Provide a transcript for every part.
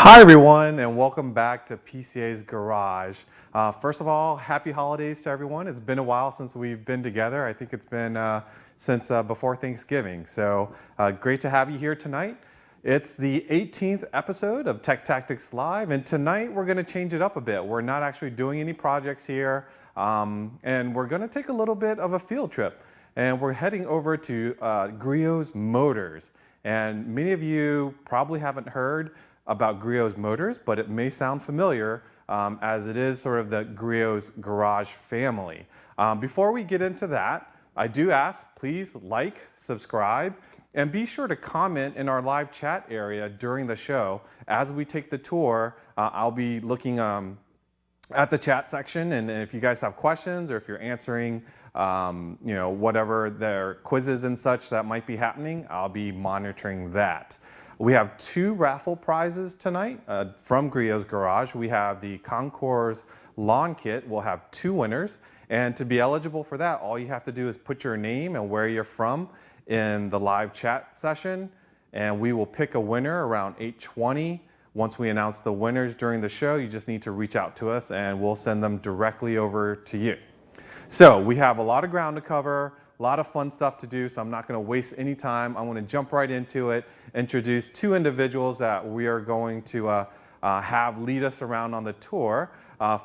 Hi, everyone, and welcome back to PCA's Garage. First of all, happy holidays to everyone. It's been a while since we've been together. I think it's been since before Thanksgiving. So great to have you here tonight. It's the 18th episode of Tech Tactics Live, and tonight we're going to change it up a bit. We're not actually doing any projects here, and we're going to take a little bit of a field trip. And we're heading over to Griot's Motors. And many of you probably haven't heard about Griot's Motors, but it may sound familiar as it is sort of the Griot's Garage family. Before we get into that, I do ask, please like, subscribe, and be sure to comment in our live chat area during the show. As we take the tour, I'll be looking at the chat section, and if you guys have questions or if you're answering whatever their quizzes and such that might be happening, I'll be monitoring that. We have two raffle prizes tonight from Griot's Garage. We have the Concours Lawn Kit. We'll have two winners. And to be eligible for that, all you have to do is put your name and where you're from in the live chat session. And we will pick a winner around 8:20. Once we announce the winners during the show, you just need to reach out to us and we'll send them directly over to you. So we have a lot of ground to cover, a lot of fun stuff to do, so I'm not going to waste any time. I want to jump right into it, introduce two individuals that we are going to have lead us around on the tour.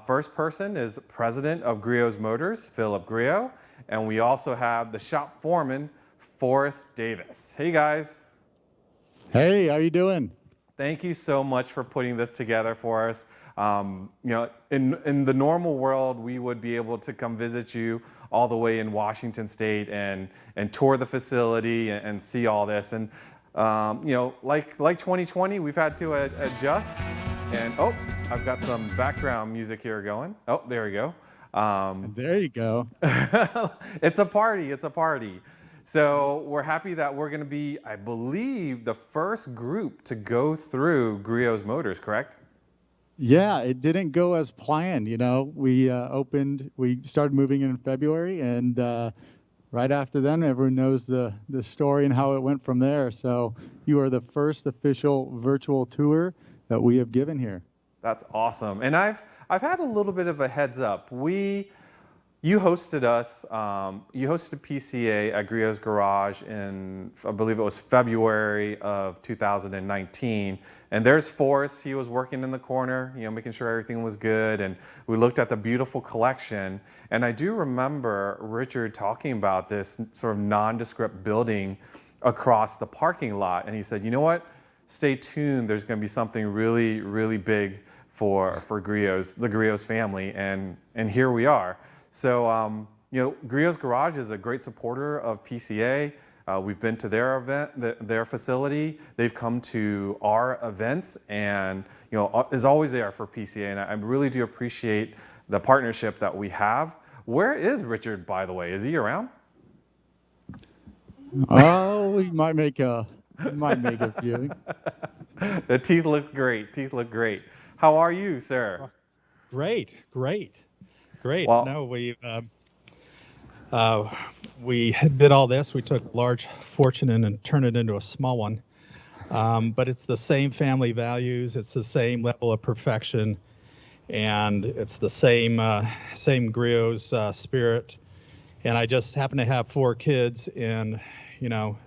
First person is President of Griot's Motors, Philip Griot, and we also have the shop foreman, Forrest Davis. Hey guys. Hey, how you doing? Thank you so much for putting this together for us. In the normal world, we would be able to come visit you all the way in Washington State and tour the facility and see all this. And like 2020, we've had to adjust. And oh, I've got some background music here going. Oh, there we go. There you go. It's a party. It's a party. So we're happy that we're going to be, I believe, the first group to go through Griot's Motors, correct? Yeah, it didn't go as planned. We started moving in February, and right after then, everyone knows the story and how it went from there. So you are the first official virtual tour that we have given here. That's awesome. And I've had a little bit of a heads up. You hosted us, you hosted PCA at Griot's Garage in, I believe it was February of 2019. And there's Forrest, he was working in the corner, making sure everything was good. And we looked at the beautiful collection. And I do remember Richard talking about this sort of nondescript building across the parking lot. And he said, you know what, stay tuned, there's gonna be something really, really big for the Griot's family. And here we are. So, Griot's Garage is a great supporter of PCA. We've been to their event, their facility. They've come to our events and, is always there for PCA. And I really do appreciate the partnership that we have. Where is Richard, by the way? Is he around? Oh, we might make a few. The teeth look great. Teeth look great. How are you, sir? Great. Well, No, we did all this. We took a large fortune and turned it into a small one. But it's the same family values. It's the same level of perfection, and it's the same Griot's spirit. And I just happen to have 4 kids, and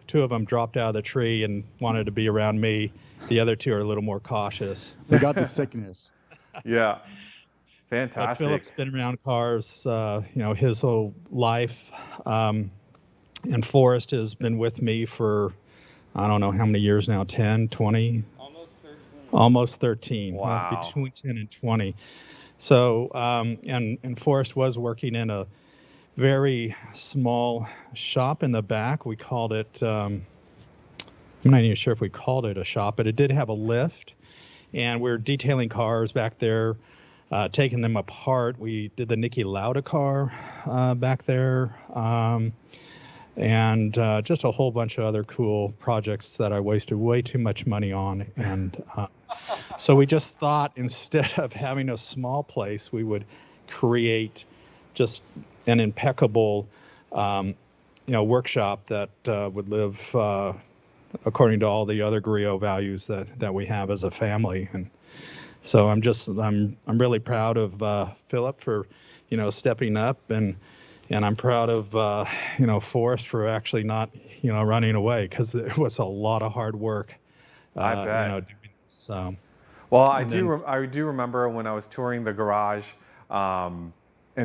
two of them dropped out of the tree and wanted to be around me. The other 2 are a little more cautious. They got the sickness. Yeah. Fantastic. But Philip's been around cars, his whole life. And Forrest has been with me for, I don't know how many years now, 10, 20? Almost 13. Wow. Between 10 and 20. So, and Forrest was working in a very small shop in the back. We called it, I'm not even sure if we called it a shop, but it did have a lift. And we're detailing cars back there. Taking them apart. We did the Niki Lauda car back there, and just a whole bunch of other cool projects that I wasted way too much money on. And so we just thought, instead of having a small place, we would create just an impeccable workshop that would live according to all the other Griot values that we have as a family. And So I'm really proud of Philip for, stepping up, and I'm proud of Forrest for actually not running away, because it was a lot of hard work. I bet. Doing this. Well, And then, I do remember when I was touring the garage and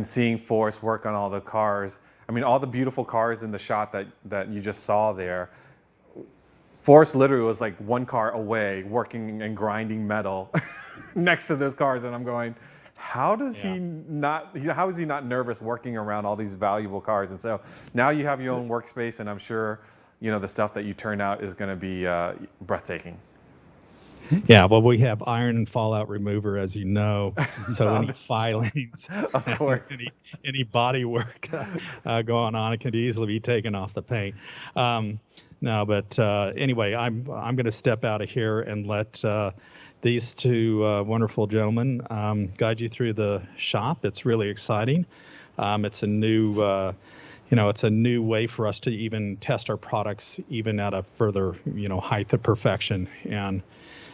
seeing Forrest work on all the cars. I mean, all the beautiful cars in the shot that you just saw there. Forrest literally was like one car away, working and grinding metal next to those cars, and I'm going, how is he not nervous working around all these valuable cars? And so now you have your own workspace, and I'm sure the stuff that you turn out is going to be breathtaking. Yeah, well, we have iron and fallout remover, as you know, so any filings, of course, any body work going on, it can easily be taken off the paint. No, but anyway, I'm going to step out of here and let these two wonderful gentlemen guide you through the shop. It's really exciting. It's a new it's a new way for us to even test our products even at a further height of perfection. And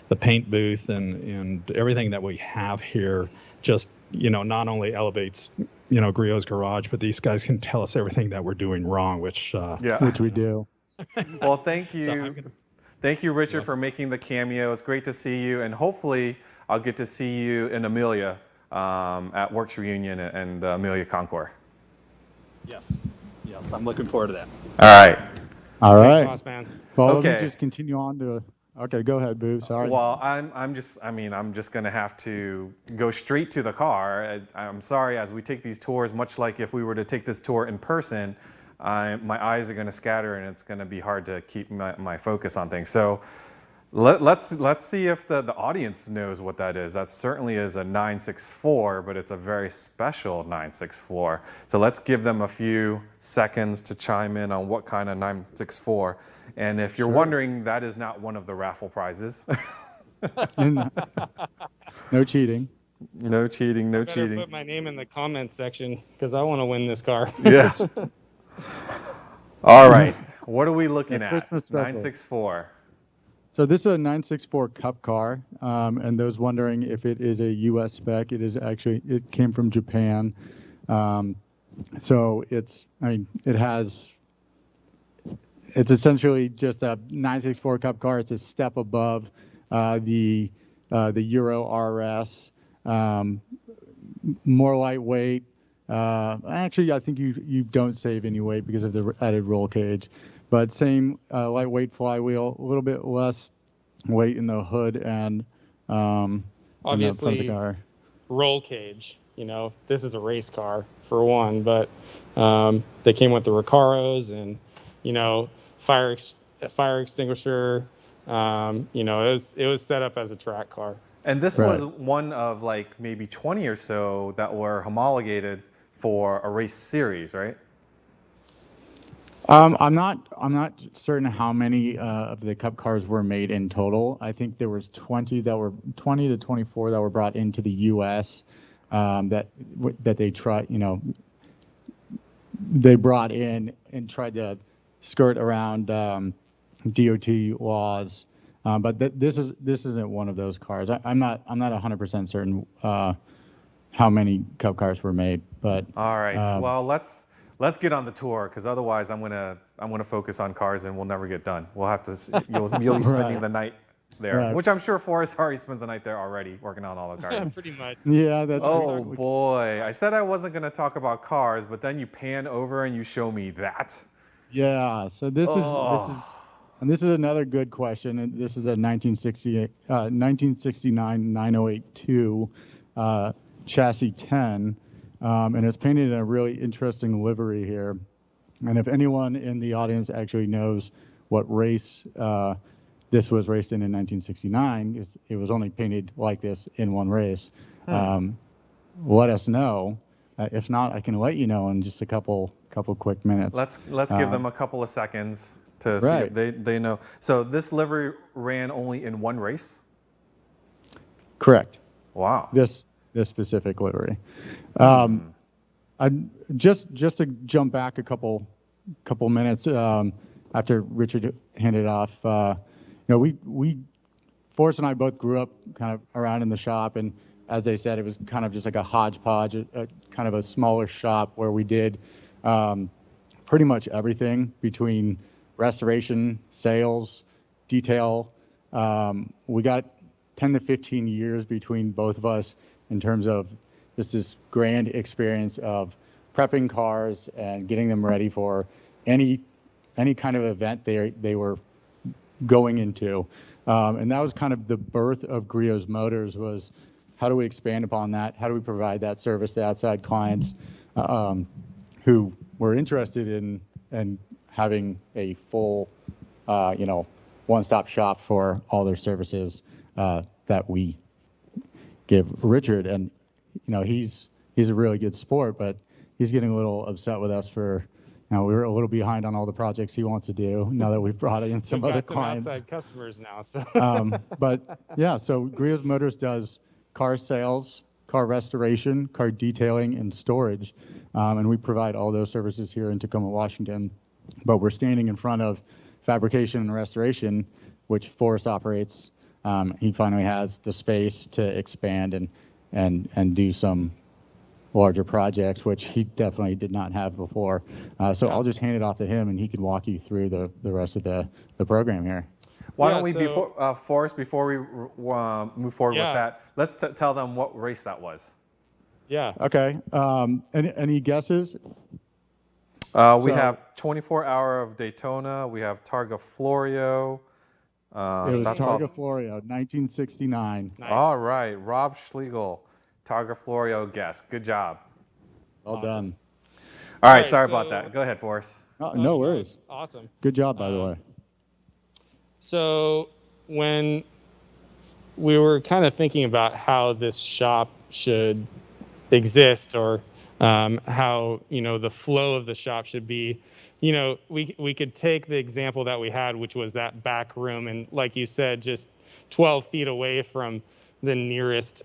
the paint booth and everything that we have here just not only elevates Griot's garage, but these guys can tell us everything that we're doing wrong, which we do. Well, thank you. Thank you, Richard, for making the cameo. It's great to see you, and hopefully I'll get to see you in Amelia at Works Reunion and Amelia Concours. Yes, I'm looking forward to that. All right. Thanks, boss man. Well, Okay. let me just continue on to. Okay, go ahead, Boo. Sorry. Well, I'm just going to have to go straight to the car. I'm sorry, as we take these tours, much like if we were to take this tour in person, my eyes are going to scatter, and it's going to be hard to keep my focus on things. So let's see if the audience knows what that is. That certainly is a 964, but it's a very special 964. So let's give them a few seconds to chime in on what kind of 964. And if you're wondering, that is not one of the raffle prizes. No cheating. No cheating, no Better cheating. put my name in the comments section because I want to win this car. Yes. All right. What are we looking Yeah, at? Christmas special. 964. So this is a 964 Cup car, and those wondering if it is a U.S. spec, it came from Japan. So it's essentially just a 964 Cup car. It's a step above the Euro RS, more lightweight. Actually, I think you don't save any weight because of the added roll cage. But same lightweight flywheel, a little bit less weight in the hood and in the front of the Obviously, car. roll cage. This is a race car for one, but they came with the Recaros and fire extinguisher. It was set up as a track car. And this Right. was one of like maybe 20 or so that were homologated for a race series, right? I'm not certain how many of the Cup cars were made in total. I think there was 20 to 24 that were brought into the U.S. That they tried, they brought in and tried to skirt around DOT laws. But this isn't one of those cars. I'm not 100% certain how many Cup cars were made. But All right. Well, let's get on the tour, because otherwise I'm gonna focus on cars and we'll never get done. We'll have to you'll be spending the night there, Right. which I'm sure Forrest already spends the night there already working on all the cars. Pretty much. yeah, that's Oh boy, I said I wasn't gonna talk about cars, but then you pan over and you show me that. yeah. So this is another good question. And this is a 1969 9082 chassis 10. And it's painted in a really interesting livery here. And if anyone in the audience actually knows what race this was raced in 1969, it was only painted like this in one race. Let us know. If not, I can let you know in just a couple quick minutes. Let's give them a couple of seconds to see Right. if they know. So this livery ran only in one race? Correct. Wow. This specific livery. I just to jump back a couple minutes after Richard handed off. We Forrest and I both grew up kind of around in the shop, and as they said, it was kind of just like a hodgepodge, kind of a smaller shop where we did pretty much everything between restoration, sales, detail. We got 10 to 15 years between both of us in terms of just this grand experience of prepping cars and getting them ready for any kind of event they were going into. And that was kind of the birth of Griot's Motors, was how do we expand upon that? How do we provide that service to outside clients who were interested in having a full, one-stop shop for all their services that we give Richard. And, he's a really good sport, but he's getting a little upset with us for, we were a little behind on all the projects he wants to do now that we've brought in some other clients. Outside customers now, so. But yeah, so Griot's Motors does car sales, car restoration, car detailing, and storage. And we provide all those services here in Tacoma, Washington. But we're standing in front of fabrication and restoration, which Forrest operates. He finally has the space to expand and do some larger projects, which he definitely did not have before. So I'll just hand it off to him, and he can walk you through the rest of the program here. Why don't we, Forrest, before we move forward with that, let's tell them what race that was. Yeah. Okay. Any guesses? We have 24 Hour of Daytona. We have Targa Florio. It was Targa Florio, 1969. Nice. All right. Rob Schlegel, Targa Florio guest. Good job. Well done. All right. Sorry about that. Go ahead, Forrest. Oh, no worries. Awesome. Good job, by the way. So when we were kind of thinking about how this shop should exist, or how the flow of the shop should be, we could take the example that we had, which was that back room, and like you said, just 12 feet away from the nearest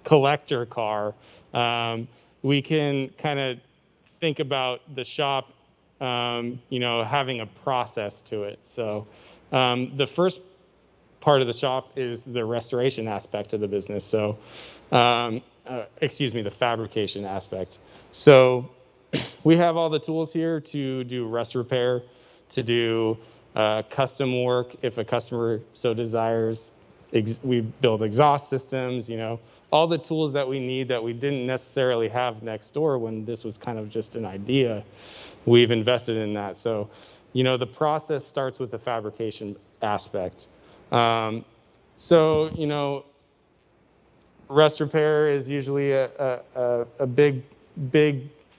collector car. We can kind of think about the shop, having a process to it. So the first part of the shop is the restoration aspect of the business. So, the fabrication aspect. So we have all the tools here to do rust repair, to do custom work if a customer so desires. We build exhaust systems, all the tools that we need that we didn't necessarily have next door when this was kind of just an idea. We've invested in that. So, the process starts with the fabrication aspect. Rust repair is usually a big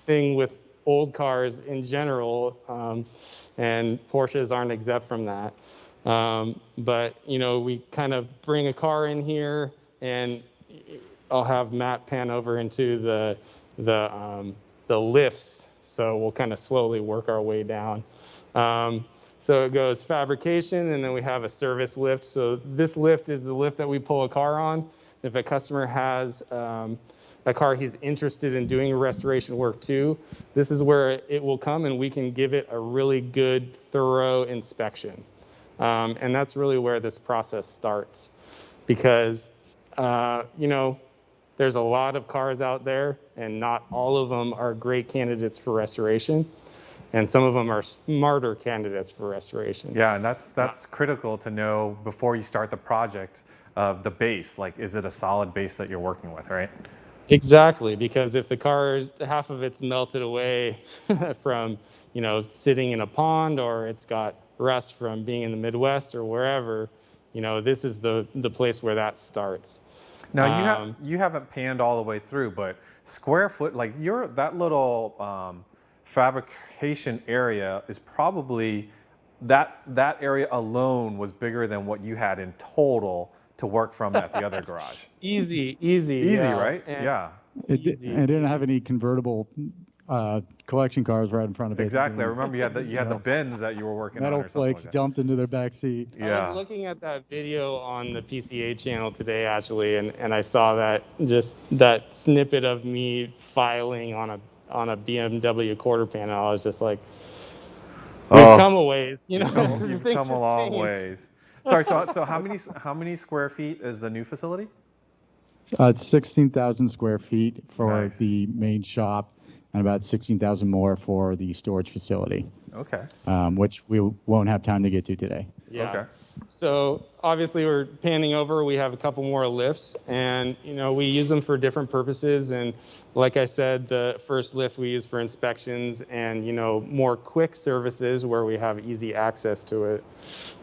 thing with old cars in general, and Porsches aren't exempt from that. But we kind of bring a car in here, and I'll have Matt pan over into the lifts. So we'll kind of slowly work our way down. So it goes fabrication, and then we have a service lift. So this lift is the lift that we pull a car on. If a customer has a car he's interested in doing restoration work to, this is where it will come, and we can give it a really good, thorough inspection. And that's really where this process starts, because there's a lot of cars out there, and not all of them are great candidates for restoration, and some of them are smarter candidates for restoration. Yeah, and that's critical to know before you start the project of the base. Like, is it a solid base that you're working with, right? Exactly, because if the car, half of it's melted away from sitting in a pond, or it's got rust from being in the Midwest or wherever, this is the place where that starts. Now you haven't panned all the way through, but square foot, like that little fabrication area is probably that area alone was bigger than what you had in total to work from at the other garage. Easy, yeah. Right? And yeah. It didn't have any convertible collection cars right in front of it. Exactly. I remember you had the bins that you were working on. Metal flakes dumped into their back seat. Yeah. I was looking at that video on the PCA channel today, actually, and I saw that snippet of me filing on a BMW quarter panel. I was just like, we've come a ways, You've come a long ways. Sorry. So how many square feet is the new facility? It's 16,000 square feet for Nice. the main shop and about 16,000 more for the storage facility, Okay. which we won't have time to get to today. Yeah. Okay. So obviously we're panning over. We have a couple more lifts, and we use them for different purposes. And like I said, the first lift we use for inspections and more quick services where we have easy access to it.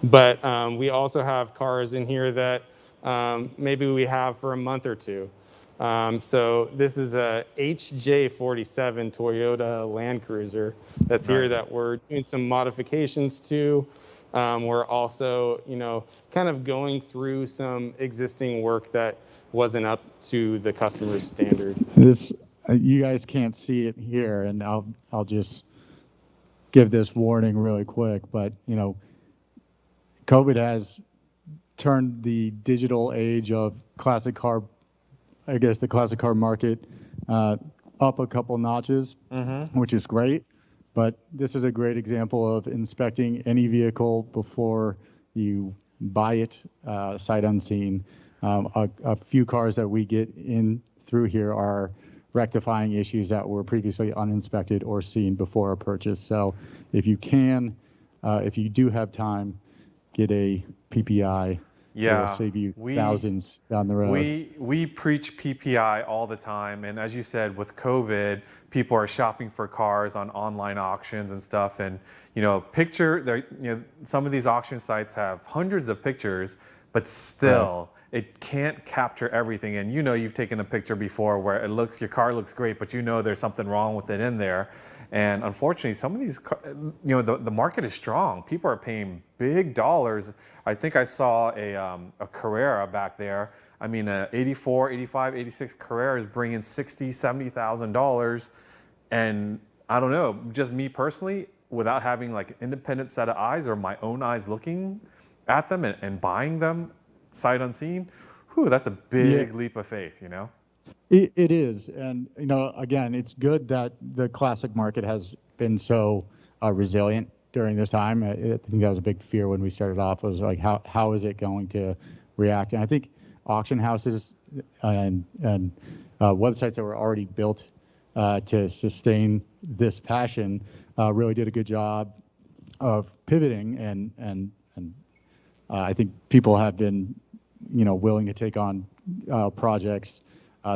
But we also have cars in here that maybe we have for a month or two. So this is a HJ47 Toyota Land Cruiser that's here Nice. that we're doing some modifications to. We're also, kind of going through some existing work that wasn't up to the customer's standard. This you guys can't see it here, and I'll just give this warning really quick. But COVID has turned the digital age of classic car, I guess the classic car market, up a couple notches, which is great. But this is a great example of inspecting any vehicle before you buy it, sight unseen. A few cars that we get in through here are rectifying issues that were previously uninspected or seen before a purchase. So if you do have time, get a PPI. Yeah, It'll save you thousands down the road. We preach PPI all the time, and as you said, with COVID, people are shopping for cars on online auctions and stuff. And some of these auction sites have hundreds of pictures, but still it can't capture everything. And you've taken a picture before where your car looks great, but there's something wrong with it in there. And unfortunately, some of these, the market is strong. People are paying big dollars. I think I saw a Carrera back there. I mean, a 84, 85, 86 Carrera is bringing $60,000, $70,000. And I don't know, just me personally, without having like an independent set of eyes or my own eyes looking at them and buying them sight unseen, that's a big leap of faith, It is, and again, it's good that the classic market has been so resilient during this time. I think that was a big fear when we started off. Was like, how is it going to react? And I think auction houses and websites that were already built to sustain this passion really did a good job of pivoting, and I think people have been willing to take on projects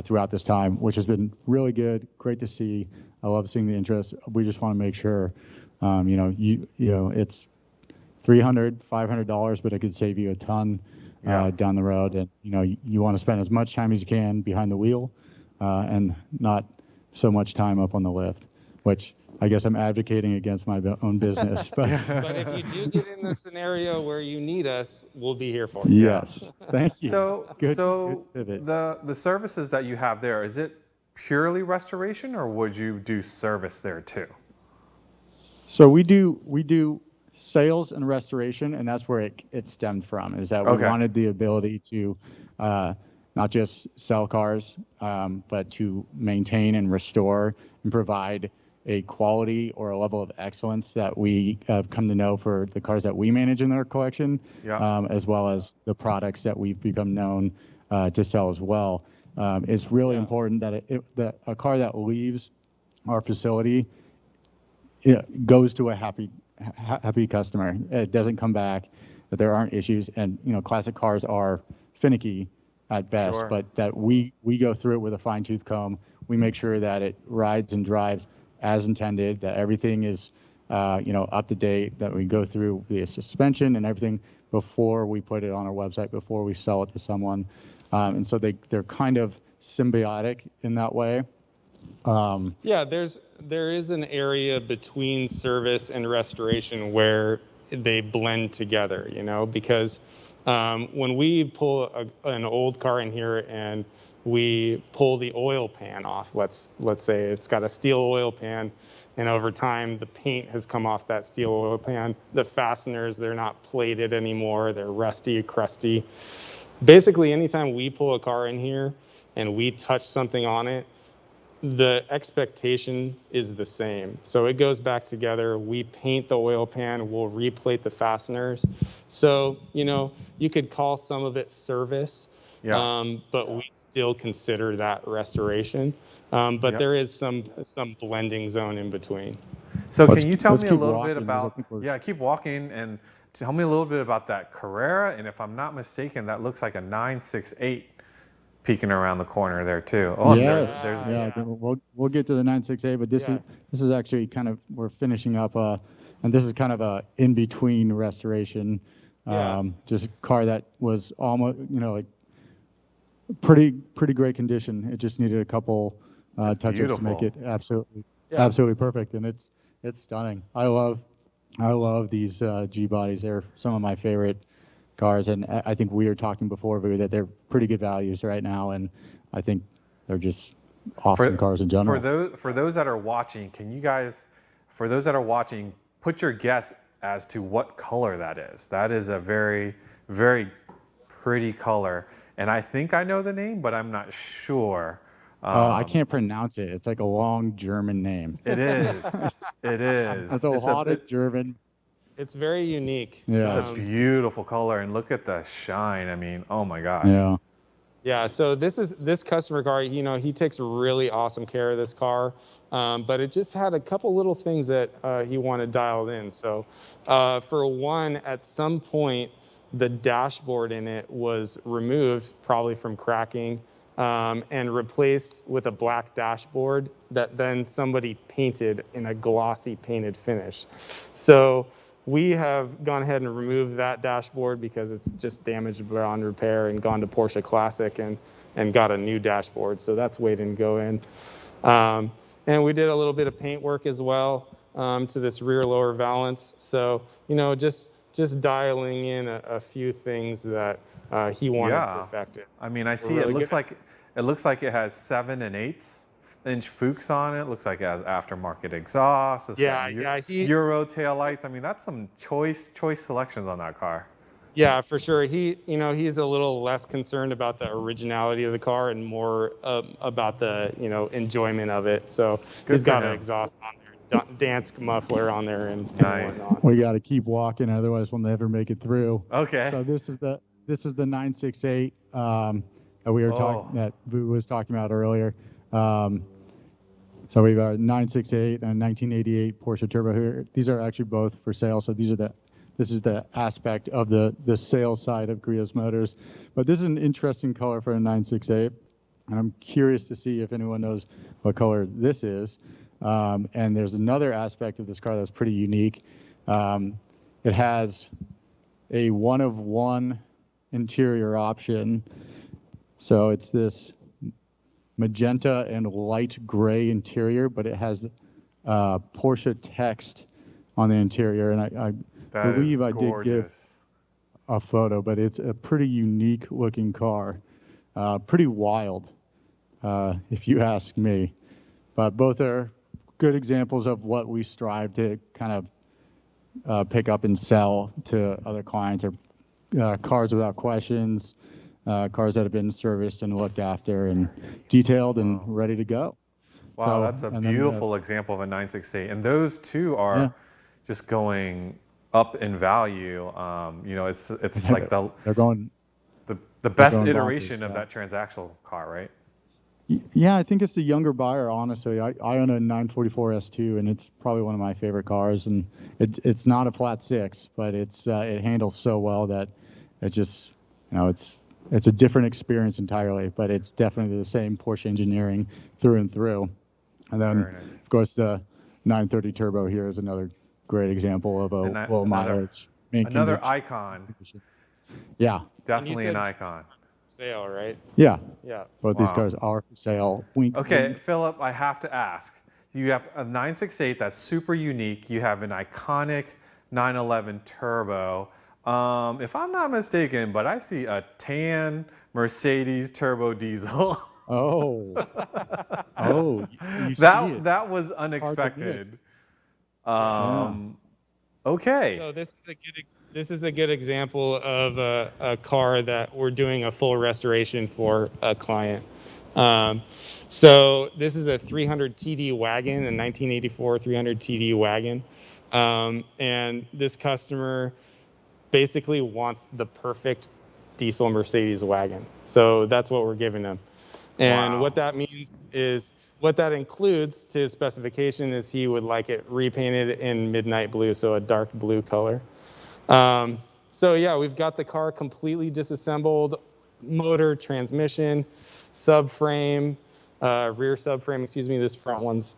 throughout this time, which has been really good. Great to see. I love seeing the interest. We just want to make sure, it's $300, $500, but it could save you a ton down the road. And you want to spend as much time as you can behind the wheel, and not so much time up on the lift, which I guess I'm advocating against my own business. But But if you do get in the scenario where you need us, we'll be here for you. yes, thank you. So Good pivot. the services that you have there, is it purely restoration, or would you do service there too? So we do sales and restoration, and that's where it stemmed from. Is that we wanted the ability to not just sell cars, but to maintain and restore and provide a quality or a level of excellence that we have come to know for the cars that we manage in our collection, as well as the products that we've become known to sell as well. It's really important that a car that leaves our facility goes to a happy customer. It doesn't come back, that there aren't issues. And classic cars are finicky at best, but that we go through it with a fine-tooth comb. We make sure that it rides and drives as intended, that everything is up to date, that we go through the suspension and everything before we put it on our website, before we sell it to someone. And so they're kind of symbiotic in that way. There is an area between service and restoration where they blend together, because when we pull an old car in here and we pull the oil pan off, let's say it's got a steel oil pan, and over time the paint has come off that steel oil pan. The fasteners, they're not plated anymore, they're rusty, crusty. Basically, anytime we pull a car in here and we touch something on it, the expectation is the same. So it goes back together. We paint the oil pan, we'll replate the fasteners. So, you know, you could call some of it service, but we still consider that restoration. But there is some blending zone in between. So can you tell me a keep little bit walking, 'cause I about, think we're- yeah, keep walking and tell me a little bit about that Carrera. And if I'm not mistaken, that looks like a 968 peeking around the corner there too. Oh, Yes. there's Yeah. We'll get to the 968, but this is actually kind of, we're finishing up and this is kind of a in between restoration. Just a car that was almost, you know, like pretty great condition. It just needed a couple touch-ups to make it absolutely perfect, and it's stunning. I love these G bodies. They're some of my favorite cars, and I think we were talking before that they're pretty good values right now, and I think they're just awesome cars in general. For those that are watching, for those that are watching, put your guess as to what color that is. That is a very, very pretty color, and I think I know the name, but I'm not sure. I can't pronounce it. It's like a long German name. It is. It is. It's a lot of German. It's very unique. Yeah. It's a beautiful color, and look at the shine. I mean, oh my gosh. Yeah. Yeah, so this customer car, you know, he takes really awesome care of this car, but it just had a couple little things that he wanted dialed in. So for one, at some point, the dashboard in it was removed, probably from cracking, and replaced with a black dashboard that then somebody painted in a glossy painted finish. So we have gone ahead and removed that dashboard because it's just damaged beyond repair, and gone to Porsche Classic and got a new dashboard. So that's waiting to go in. And we did a little bit of paint work as well to this rear lower valance. So, you know, just dialing in a few things that he wanted perfected. I mean, I see really it looks like it has 7 1/8-inch Fuchs on it. Looks like it has aftermarket exhaust. It's got Euro tail lights. I mean, that's some choice selections on that car. Yeah, for sure. He's a little less concerned about the originality of the car and more about the, enjoyment of it. So he's got an exhaust on there, Dansk muffler on there, and whatnot. We got to keep walking, otherwise we'll never make it through. Okay. So this is the 968 that we were talking about earlier. So we've got a 968 and a 1988 Porsche Turbo here. These are actually both for sale. So this is the aspect of the sales side of Griot's Motors. But this is an interesting color for a 968, and I'm curious to see if anyone knows what color this is. And there's another aspect of this car that's pretty unique. It has a one-of-one interior option. So it's this magenta and light gray interior, but it has Porsche text on the interior. And I believe I did give a photo, but it's a pretty unique looking car. Pretty wild, if you ask me. But both are good examples of what we strive to kind of pick up and sell to other clients, or cars without questions, cars that have been serviced and looked after and detailed and ready to go. Wow, so, that's a beautiful example of a 968. And those two are just going up in value. It's like they're going the best iteration of that transactional car, right? Yeah, I think it's the younger buyer, honestly. I own a 944 S2, and it's probably one of my favorite cars. And it's not a flat six, but it handles so well that it just, it's a different experience entirely. But it's definitely the same Porsche engineering through and through. And then, of course, the 930 Turbo here is another great example of a low mileage. Another icon. Yeah. Definitely an icon. Sale, right? Yeah. Yeah. Both these cars are for sale. Okay, Philip, I have to ask. You have a 968 that's super unique. You have an iconic 911 Turbo. If I'm not mistaken, but I see a tan Mercedes turbo diesel. Oh. That was unexpected. Okay. So this is a good example of a car that we're doing a full restoration for a client. So this is a 300 TD wagon, a 1984 300 TD wagon. And this customer basically wants the perfect diesel Mercedes wagon. So that's what we're giving them. And Wow. what that means is, what that includes to his specification is he would like it repainted in midnight blue, so a dark blue color. So yeah, we've got the car completely disassembled, motor, transmission, subframe, rear subframe, excuse me, this front one's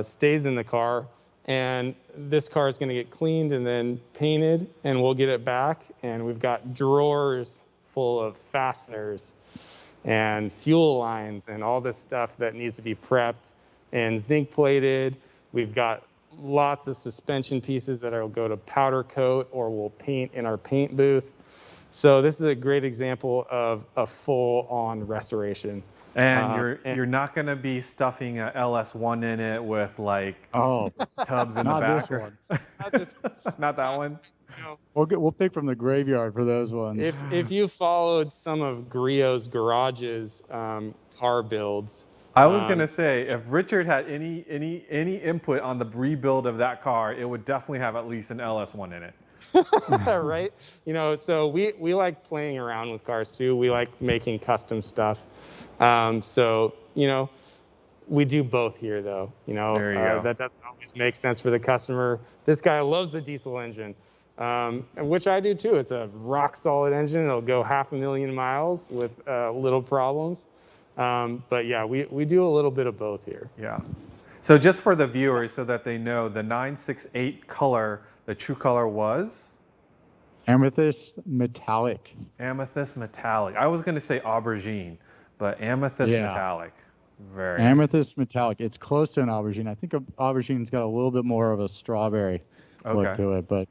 stays in the car. And this car is going to get cleaned and then painted, and we'll get it back. And we've got drawers full of fasteners and fuel lines and all this stuff that needs to be prepped and zinc plated. We've got lots of suspension pieces that will go to powder coat or we'll paint in our paint booth. So this is a great example of a full-on restoration. And you're not going to be stuffing a LS1 in it with like tubs in the not back. this one. Not that one. We'll pick from the graveyard for those ones. If you followed some of Griot's garage's car builds, I was gonna say, if Richard had any input on the rebuild of that car, it would definitely have at least an LS1 in it. right? You know, so we like playing around with cars too. We like making custom stuff. So you know, we do both here though. You know, There you go. that doesn't always make sense for the customer. This guy loves the diesel engine, which I do too. It's a rock solid engine. It'll go 500,000 miles with little problems. But yeah, we do a little bit of both here. Yeah. So just for the viewers, so that they know, the 968 color, the true color was Amethyst metallic. amethyst metallic. I was gonna say aubergine, but amethyst metallic. Very Amethyst metallic. It's close to an aubergine. I think aubergine's got a little bit more of a strawberry look to it, but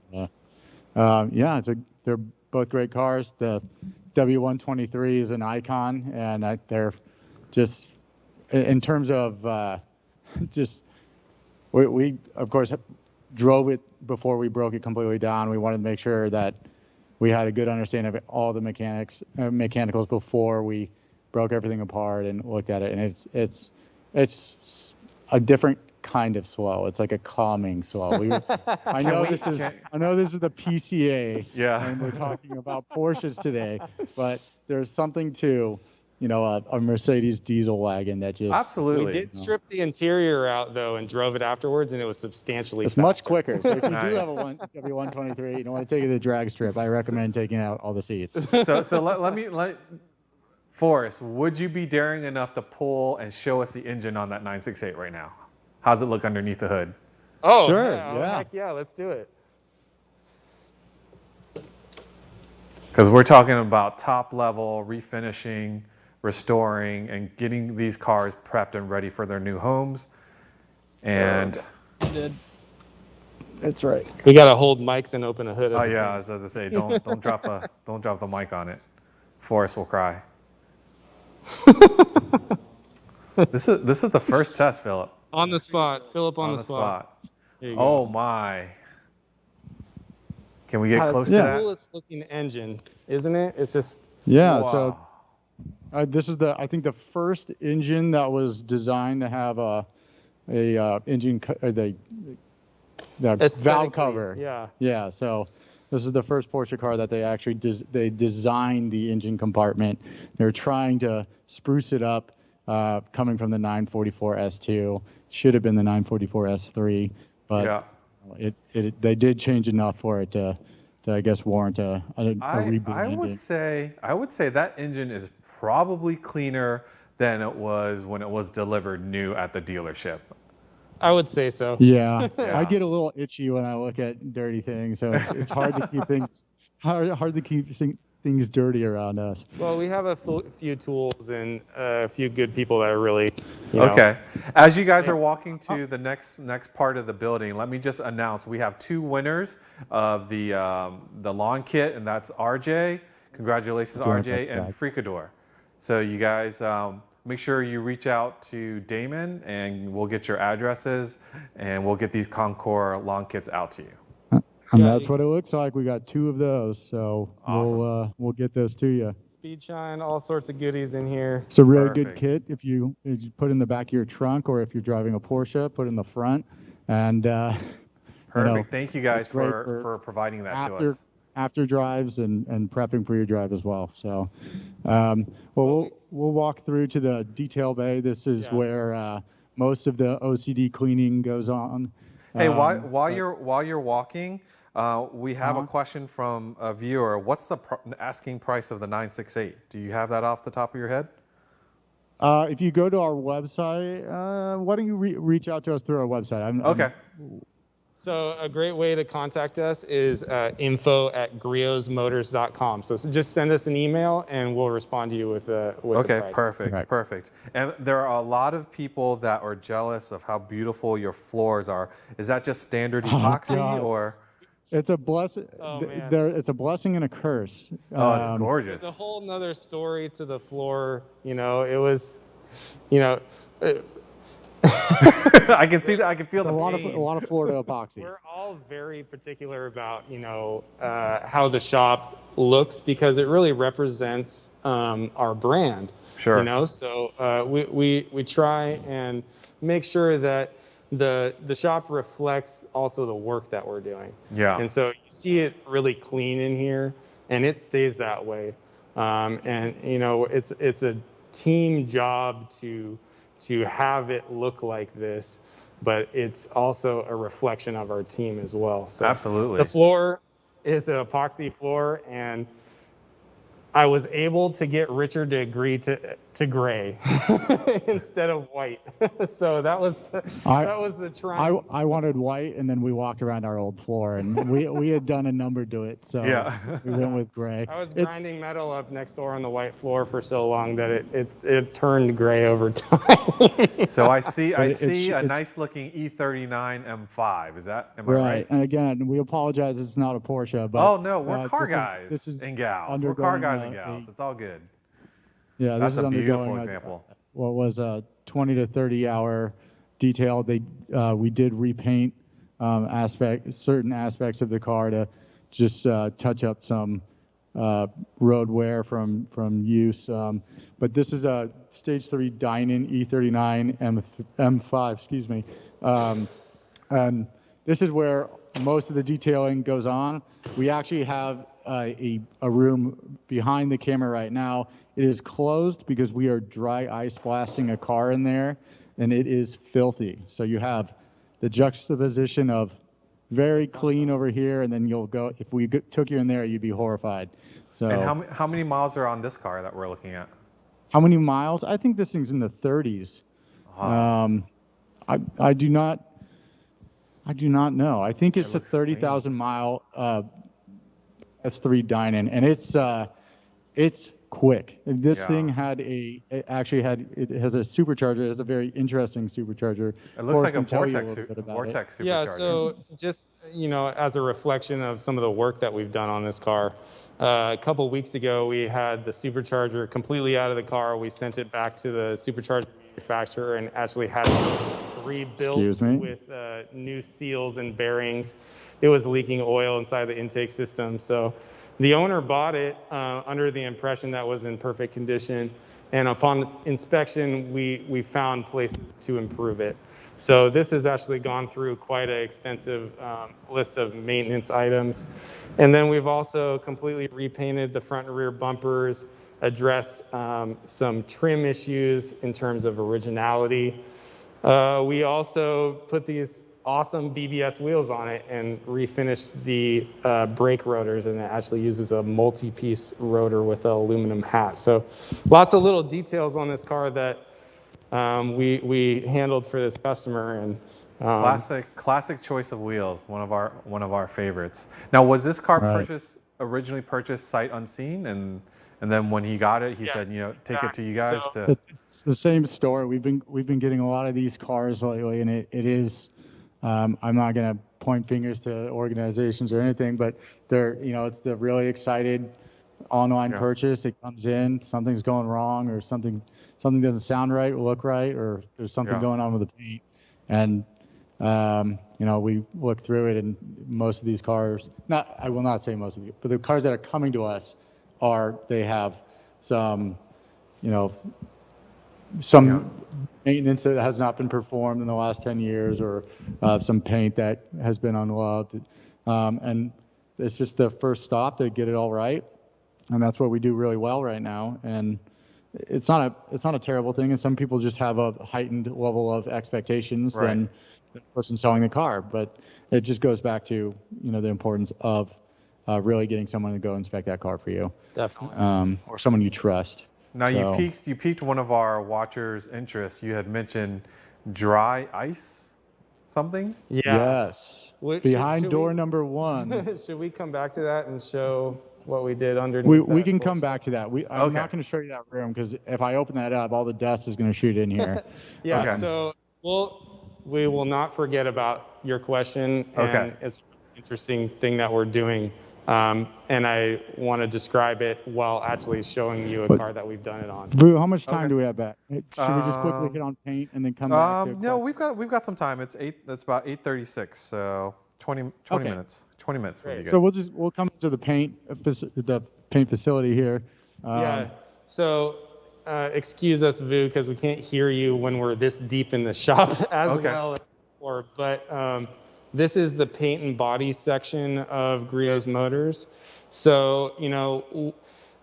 yeah, they're both great cars. The W123 is an icon, and they're just in terms of just we of course drove it before we broke it completely down. We wanted to make sure that we had a good understanding of all the mechanicals before we broke everything apart and looked at it. And it's a different kind of slow. It's like a calming slow. I know this is the PCA, and we're talking about Porsches today, but there's something to, you know, a Mercedes diesel wagon that just absolutely. We did strip the interior out though and drove it afterwards, and it was substantially faster. much quicker. So if you do have a W123, you don't want to take it to the drag strip, I recommend taking out all the seats. So let Forrest, would you be daring enough to pull and show us the engine on that 968 right now? How's it look underneath the hood? Oh, sure, yeah. Heck yeah, let's do it. Because we're talking about top level refinishing, restoring, and getting these cars prepped and ready for their new homes. And That's right. We got to hold mics and open a hood. oh yeah, as I say, don't drop the mic on it. Forrest will cry. This is the first test, Philip. On the spot, Philip on the spot. Oh my! Can we get close to that? It's the coolest looking engine, isn't it? It's just wow. So this is I think the first engine that was designed to have a engine the valve cover. Yeah. So this is the first Porsche car that they actually they designed the engine compartment. They're trying to spruce it up, coming from the 944 S2. Should have been the 944 S3, but they did change enough for it to I guess warrant a reboot. I would say that engine is probably cleaner than it was when it was delivered new at the dealership. I would say so. Yeah. I get a little itchy when I look at dirty things, so it's hard to keep things hard to keep things dirty around us. Well, we have a few tools and a few good people that are really okay. As you guys are walking to the next part of the building, let me just announce we have two winners of the lawn kit, and that's RJ. Congratulations, RJ, and Fricador. So you guys. Make sure you reach out to Damon, and we'll get your addresses, and we'll get these Concours lawn kits out to you. And that's what it looks like. We got two of those, so awesome. we'll get those to you. speed shine, all sorts of goodies in here. It's a really good Perfect. kit if you put in the back of your trunk, or if you're driving a Porsche, put in the front. And Perfect. Thank you guys it's great for providing that to after us. after drives and prepping for your drive as well. So, we'll walk through to the detail bay. This is where most of the OCD cleaning goes on. Hey, while you're walking, we have a question from a viewer. What's the asking price of the 968? Do you have that off the top of your head? If you go to our website, why don't you reach out to us through our website? Okay. So a great way to contact us is info@griotsmotors.com. So just send us an email and we'll respond to you with the Okay, price. perfect, Right. perfect. And there are a lot of people that are jealous of how beautiful your floors are. Is that just standard epoxy God. or? It's a blessing. Oh, man. It's a blessing and a curse. Oh, it's gorgeous. There's a whole nother story to the floor. You know, it was, you know, I can see that. I can feel a the lot pain. of Florida epoxy. we're all very particular about, you know, how the shop looks because it really represents our brand. Sure. You know, so we try and make sure that the shop reflects also the work that we're doing. Yeah. And so you see it really clean in here, and it stays that way. And you know, it's a team job to have it look like this, but it's also a reflection of our team as well. So Absolutely. the floor is an epoxy floor, and I was able to get Richard to agree to gray instead of white. So that was the trying. I wanted white, and then we walked around our old floor, and we had done a number to it, so Yeah. we went with gray. I was grinding metal up next door on the white floor for so long that it turned gray over time. So I see It's a nice looking E39 M5. Am I right. right? And again, we apologize, it's not a Porsche, but Oh no, we're car guys this is and gals. We're car undergoing guys and gals. It's all good. Yeah, That's this is a beautiful undergoing example. what was a 20 to 30 hour detail. We did repaint certain aspects of the car to just touch up some road wear from use. But this is a stage 3 Dynan E39 M5, excuse me. And this is where most of the detailing goes on. We actually have a room behind the camera right now. It is closed because we are dry ice blasting a car in there, and it is filthy. So you have the juxtaposition of very clean over here, and then if we took you in there, you'd be horrified. So, And how many miles are on this car that we're looking at? how many miles? I think this thing's in the 30s. I do not know. I think it's a 30,000 mile S3 Dynan, and it's quick. This thing it has a supercharger. It has a very interesting supercharger. It looks like a Vortex Vortex supercharger. Yeah, so just, you know, as a reflection of some of the work that we've done on this car, a couple weeks ago, we had the supercharger completely out of the car. We sent it back to the supercharger manufacturer and actually had it rebuilt with new seals and bearings. It was leaking oil inside the intake system. So the owner bought it under the impression that was in perfect condition. And upon inspection, we found places to improve it. So this has actually gone through quite an extensive list of maintenance items. And then we've also completely repainted the front and rear bumpers, addressed some trim issues in terms of originality. We also put these awesome BBS wheels on it and refinished the brake rotors, and it actually uses a multi-piece rotor with an aluminum hat. So lots of little details on this car that we handled for this customer. And classic choice of wheels, one of our favorites. Now, was this car originally purchased sight unseen, and then when he got it, he said, you know, take it to you guys to. It's the same story. We've been getting a lot of these cars lately, and it is. I'm not going to point fingers to organizations or anything, but it's the really excited online purchase. It comes in, something's going wrong, or something doesn't sound right or look right, or there's something going on with the paint, and we look through it, and most of these cars, I will not say most of these, but the cars that are coming to us they have some, you know, some maintenance that has not been performed in the last 10 years, or some paint that has been unloved. And it's just the first stop to get it all right. And that's what we do really well right now. And it's not a terrible thing. And some people just have a heightened level of expectations than the person selling the car. But it just goes back to, you know, the importance of really getting someone to go inspect that car for you. Definitely. Or someone you trust. Now So- you piqued one of our watchers' interest. You had mentioned dry ice something. Yeah. Yes. Should Behind door we- number 1. Should we come back to that and show what we did underneath? We that can Porsche? come back to that. I'm Okay. not going to show you that room, because if I open that up, all the dust is going to shoot in here. Yeah. Okay. So we will not forget about your question. And Okay. it's an interesting thing that we're doing. And I want to describe it while actually showing you a car that we've done it on. Vu, how much time Okay. do we have back? Should we just quickly hit on paint and then come back to No, we've got some time. It's about 8:36, so 20 Okay. minutes. 20 minutes would be good. So we'll come to the paint facility here. Yeah. So excuse us, Vu, because we can't hear you when we're this deep in the shop as Okay. well as before. But this is the paint and body section of Griot's Motors. So, you know,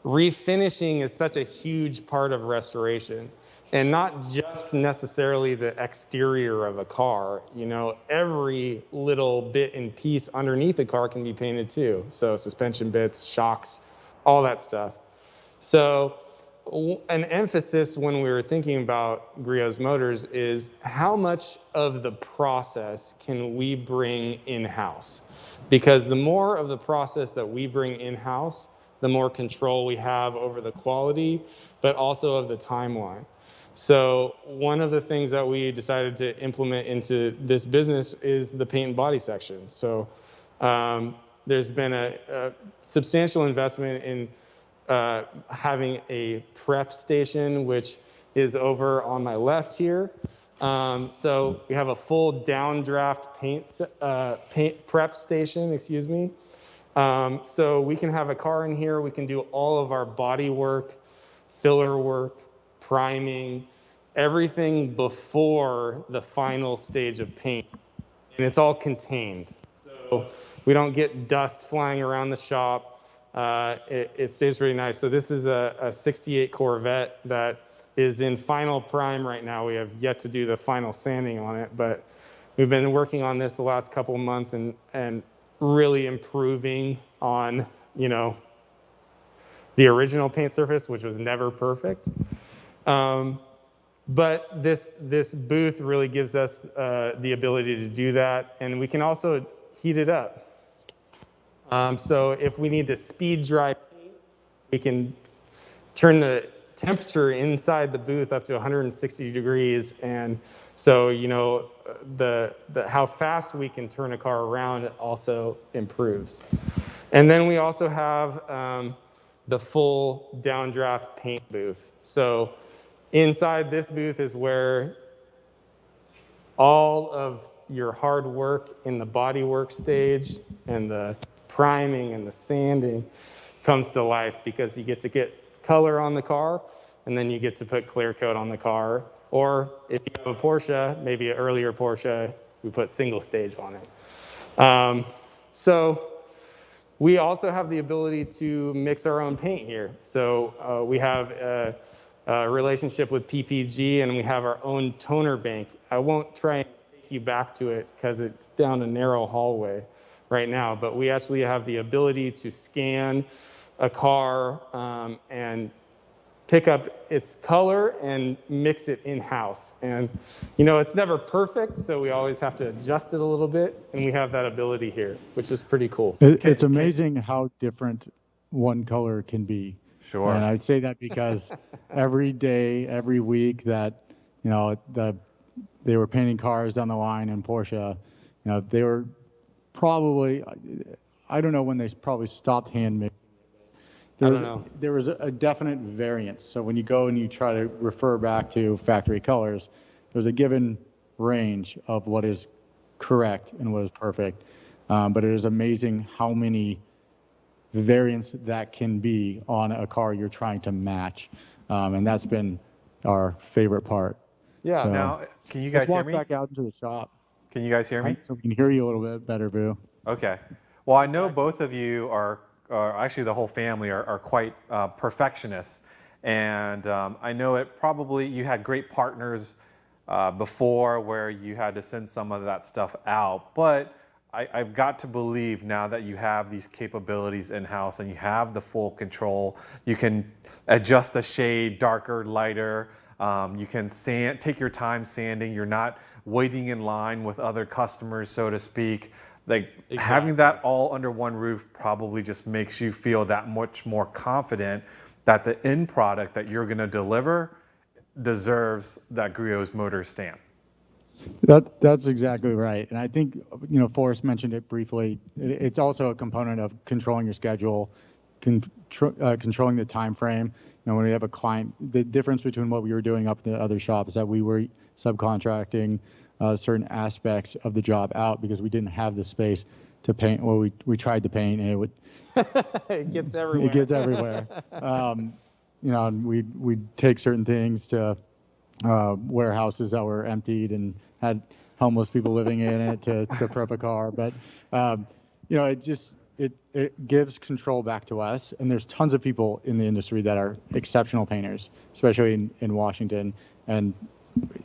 refinishing is such a huge part of restoration. And not just necessarily the exterior of a car, you know, every little bit and piece underneath the car can be painted too. So suspension bits, shocks, all that stuff. So an emphasis when we were thinking about Griot's Motors is how much of the process can we bring in-house? Because the more of the process that we bring in-house, the more control we have over the quality, but also of the timeline. So one of the things that we decided to implement into this business is the paint and body section. So there's been a substantial investment in having a prep station, which is over on my left here. So we have a full downdraft paint prep station, excuse me. So we can have a car in here. We can do all of our body work, filler work, priming, everything before the final stage of paint. And it's all contained. So we don't get dust flying around the shop. It stays really nice. So this is a 68 Corvette that is in final prime right now. We have yet to do the final sanding on it, but we've been working on this the last couple of months and really improving on, you know, the original paint surface, which was never perfect. But this booth really gives us the ability to do that, and we can also heat it up. So if we need to speed dry paint, we can turn the temperature inside the booth up to 160 degrees, and so, you know, the how fast we can turn a car around also improves. And then we also have the full downdraft paint booth. So inside this booth is where all of your hard work in the body work stage and the priming and the sanding comes to life, because you get to get color on the car, and then you get to put clear coat on the car. Or if you have a Porsche, maybe an earlier Porsche, we put single stage on it. So we also have the ability to mix our own paint here. So we have a relationship with PPG, and we have our own toner bank. I won't try and take you back to it because it's down a narrow hallway right now, but we actually have the ability to scan a car and pick up its color and mix it in-house. And, you know, it's never perfect, so we always have to adjust it a little bit, and we have that ability here, which is pretty cool. It's amazing how different one color can be. Sure. And I'd say that because every day, every week that, you know, they were painting cars down the line in Porsche, you know, they were probably, I don't know when they probably stopped hand mixing. I don't know. There was a definite variance. So when you go and you try to refer back to factory colors, there's a given range of what is correct and what is perfect. But it is amazing how many variance that can be on a car you're trying to match. And that's been our favorite part. Yeah. So, Now, can you let's guys hear walk me? back out into the shop. Can you guys hear me? So we can hear you a little bit better, Vu. Okay. Well, I know both of you are actually the whole family are quite perfectionists. And I know it probably, you had great partners before where you had to send some of that stuff out. But I've got to believe now that you have these capabilities in-house and you have the full control, you can adjust the shade darker, lighter. You can take your time sanding. You're not waiting in line with other customers, so to speak. Like having that all under one roof probably just makes you feel that much more confident that the end product that you're going to deliver deserves that Griot's Motors stamp. That's exactly right. And I think, Forrest mentioned it briefly. It's also a component of controlling your schedule, controlling the time frame. When we have a client, the difference between what we were doing up in the other shop is that we were subcontracting certain aspects of the job out because we didn't have the space to paint. Well, we tried to paint and it would. It gets everywhere. It gets everywhere. And we'd take certain things to warehouses that were emptied and had homeless people living in it to prep a car. But it gives control back to us. And there's tons of people in the industry that are exceptional painters, especially in Washington. And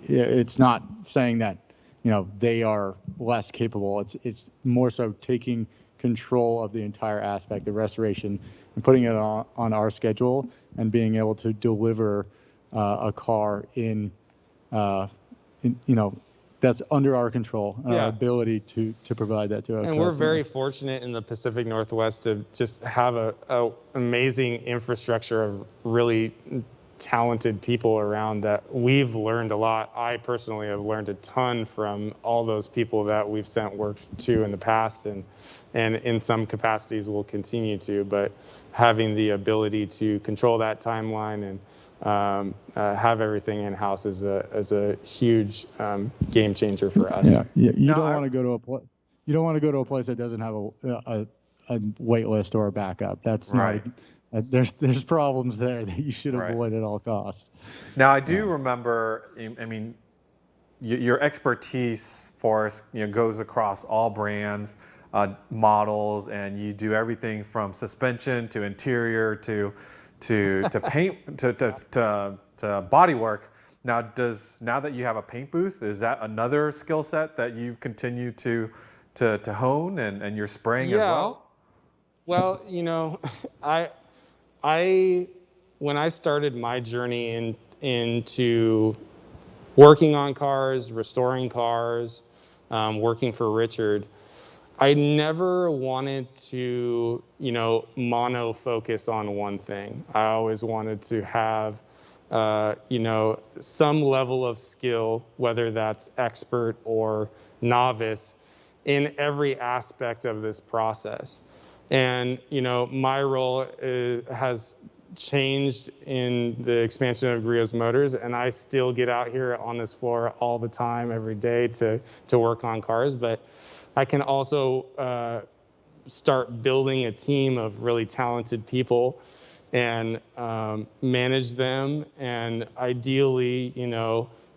it's not saying that they are less capable. It's more so taking control of the entire aspect, the restoration, and putting it on our schedule and being able to deliver a car that's under our control, our ability to provide that to our customer. We're very fortunate in the Pacific Northwest to just have a amazing infrastructure of really talented people around that we've learned a lot. I personally have learned a ton from all those people that we've sent work to in the past, and in some capacities will continue to. But having the ability to control that timeline and have everything in house is a huge game changer for us. Yeah. You don't want to go to a place that doesn't have a wait list or a backup. That's right. There's problems there that you should avoid at all costs. Now, I do remember, I mean, your expertise, Forrest, goes across all brands, models, and you do everything from suspension to interior to paint to body work. Now, now that you have a paint booth, is that another skill set that you continue to hone and you're spraying as well? Well, when I started my journey into working on cars, restoring cars, working for Richard, I never wanted to, mono focus on one thing. I always wanted to have, some level of skill, whether that's expert or novice, in every aspect of this process. And, my role has changed in the expansion of Griot's Motors, and I still get out here on this floor all the time, every day to work on cars. But I can also start building a team of really talented people and manage them, and ideally,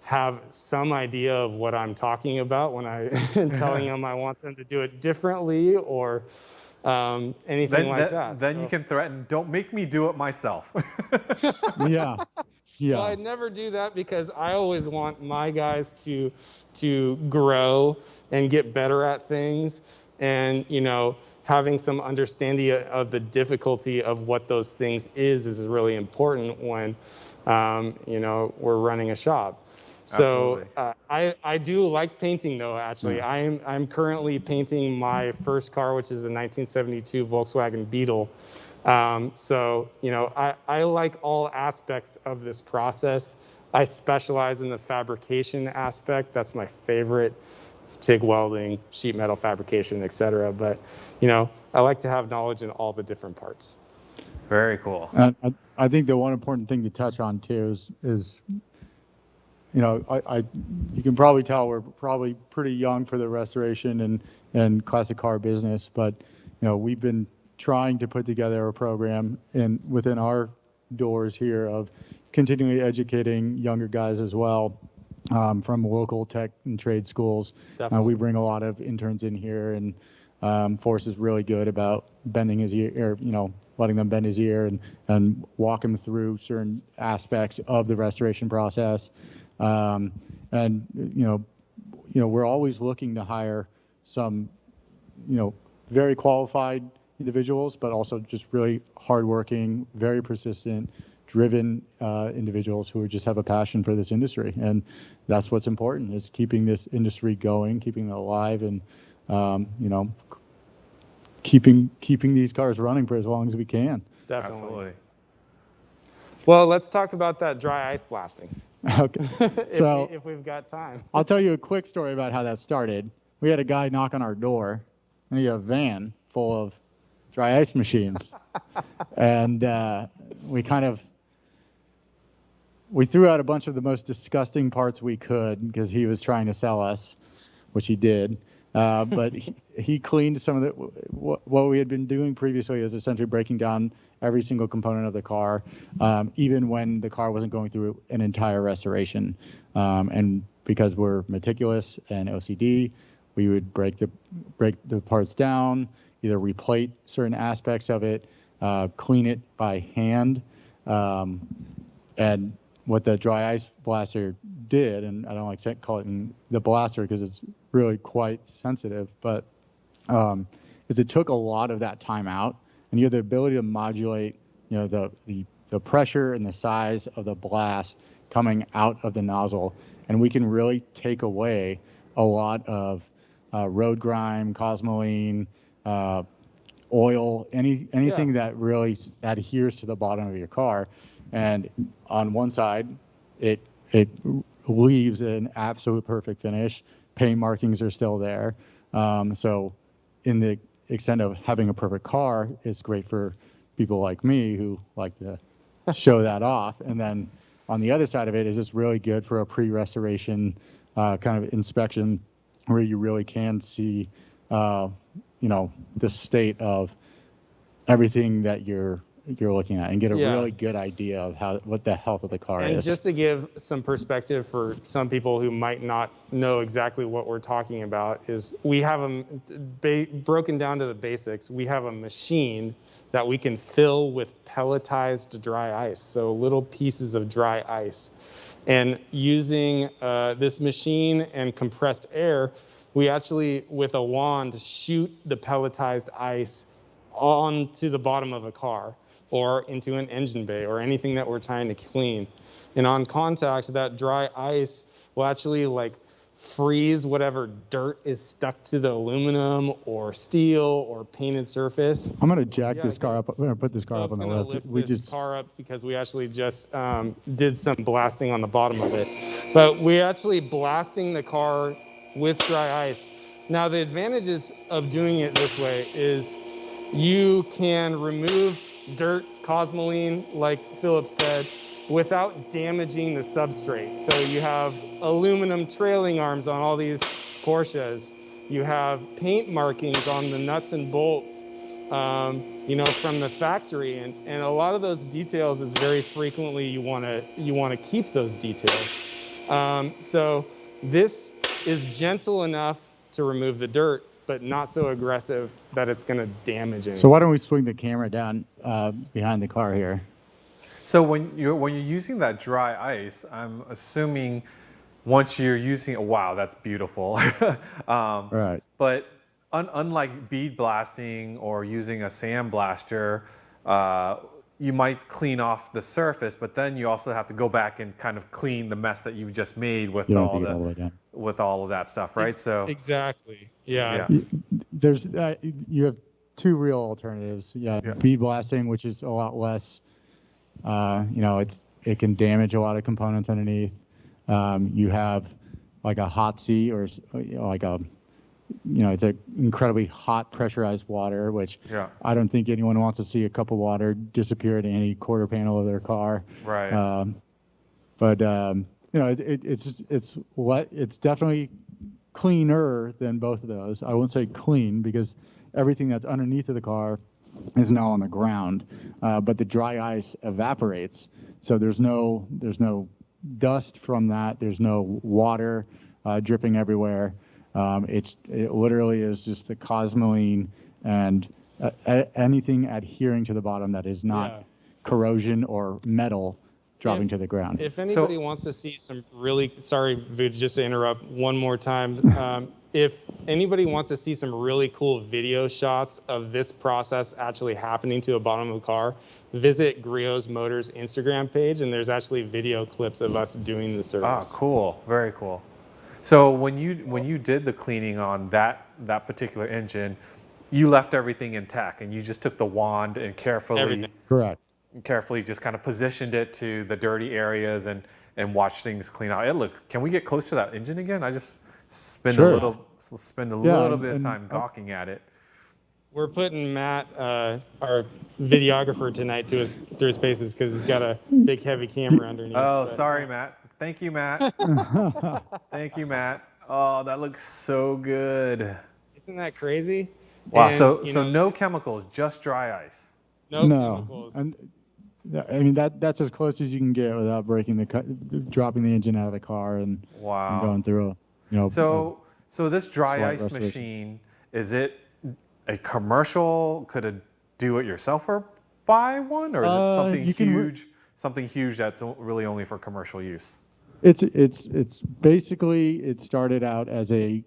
have some idea of what I'm talking about when I'm telling them I want them to do it differently or anything like that. Then you can threaten, don't make me do it myself. Yeah. Well, I'd never do that because I always want my guys to grow and get better at things, and having some understanding of the difficulty of what those things is really important when we're running a shop. So I do like painting though. Actually, I'm currently painting my first car, which is a 1972 Volkswagen Beetle. So I like all aspects of this process. I specialize in the fabrication aspect. That's my favorite. TIG welding, sheet metal fabrication, etc. But I like to have knowledge in all the different parts. Very cool. I think the one important thing to touch on too is you can probably tell we're probably pretty young for the restoration and classic car business, but we've been trying to put together a program within our doors here of continually educating younger guys as well, from local tech and trade schools. We bring a lot of interns in here, and Forrest is really good about bending his ear, or letting them bend his ear and walk him through certain aspects of the restoration process. And we're always looking to hire some very qualified individuals, but also just really hardworking, very persistent, driven individuals who just have a passion for this industry. And that's what's important, is keeping this industry going, keeping it alive, and keeping these cars running for as long as we can. Definitely. Absolutely. Well, let's talk about that dry ice blasting. Okay. if we've got time. I'll tell you a quick story about how that started. We had a guy knock on our door, and he had a van full of dry ice machines. And we threw out a bunch of the most disgusting parts we could because he was trying to sell us, which he did. But he cleaned some of what we had been doing previously, is essentially breaking down every single component of the car, even when the car wasn't going through an entire restoration. And because we're meticulous and OCD, we would break the parts down, either replate certain aspects of it, clean it by hand. And what the dry ice blaster did, and I don't like to call it the blaster because it's really quite sensitive, but is it took a lot of that time out, and you have the ability to modulate, the pressure and the size of the blast coming out of the nozzle, and we can really take away a lot of road grime, cosmoline, oil, anything that really adheres to the bottom of your car. And on one side, it leaves an absolute perfect finish. Paint markings are still there. So in the extent of having a perfect car, it's great for people like me who like to show that off. And then on the other side of it is just really good for a pre-restoration kind of inspection, where you really can see, the state of everything that you're looking at, and get a really good idea of what the health of the car is. And just to give some perspective for some people who might not know exactly what we're talking about, is we have them broken down to the basics. We have a machine that we can fill with pelletized dry ice, so little pieces of dry ice. And using this machine and compressed air, we actually, with a wand, shoot the pelletized ice onto the bottom of a car, or into an engine bay, or anything that we're trying to clean. And on contact, that dry ice will actually freeze whatever dirt is stuck to the aluminum or steel or painted surface. I'm going to jack this car up. I'm going to put this car up on the lift. We just car up because we actually just did some blasting on the bottom of it. But we're actually blasting the car with dry ice. Now, the advantages of doing it this way is you can remove dirt, cosmoline, like Philip said, without damaging the substrate. So you have aluminum trailing arms on all these Porsches. You have paint markings on the nuts and bolts, from the factory, and a lot of those details is very frequently you want to keep those details. So this is gentle enough to remove the dirt, but not so aggressive that it's going to damage it. So why don't we swing the camera down behind the car here? So when you're using that dry ice, I'm assuming once you're using it, wow, that's beautiful. Right. But unlike bead blasting or using a sandblaster, you might clean off the surface, but then you also have to go back and kind of clean the mess that you've just made with all of that stuff, right? So exactly, yeah. There's you have two real alternatives. Bead blasting, which is a lot less. It can damage a lot of components underneath. You have like a hot sea, or it's an incredibly hot pressurized water, which I don't think anyone wants to see a cup of water disappear into any quarter panel of their car. Right. It's definitely cleaner than both of those. I won't say clean because everything that's underneath of the car is now on the ground, but the dry ice evaporates, so there's no dust from that. There's no water dripping everywhere. It literally is just the cosmoline and anything adhering to the bottom that is not corrosion or metal dropping to the ground. If anybody wants to see some really, sorry, Vuj, just to interrupt one more time. If anybody wants to see some really cool video shots of this process actually happening to the bottom of a car, visit Griot's Motors Instagram page, and there's actually video clips of us doing the service. Ah, cool. Very cool. So when you did the cleaning on that particular engine, you left everything intact, and you just took the wand and carefully just kind of positioned it to the dirty areas and watched things clean out. Hey, look, can we get close to that engine again? I just spend a little bit of time gawking at it. We're putting Matt, our videographer tonight, through his paces because he's got a big heavy camera underneath. Oh, sorry, Matt. Thank you, Matt. Thank you, Matt. Oh, that looks so good. Isn't that crazy? Wow. And, so no chemicals, just dry ice. No chemicals. And I mean that's as close as you can get without dropping the engine out of the car and going through So this dry ice machine, is it a commercial? Could a do-it-yourselfer buy one, or is it something huge that's really only for commercial use? It's basically, it started out as a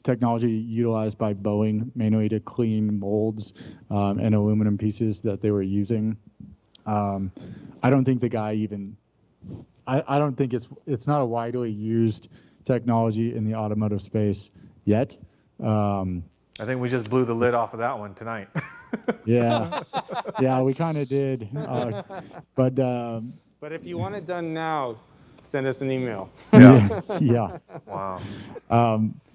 technology utilized by Boeing mainly to clean molds and aluminum pieces that they were using. I don't think the guy even. I don't think it's not a widely used technology in the automotive space yet. I think we just blew the lid off of that one tonight. Yeah, we kind of did. But if you want it done now, send us an email. Yeah. Wow.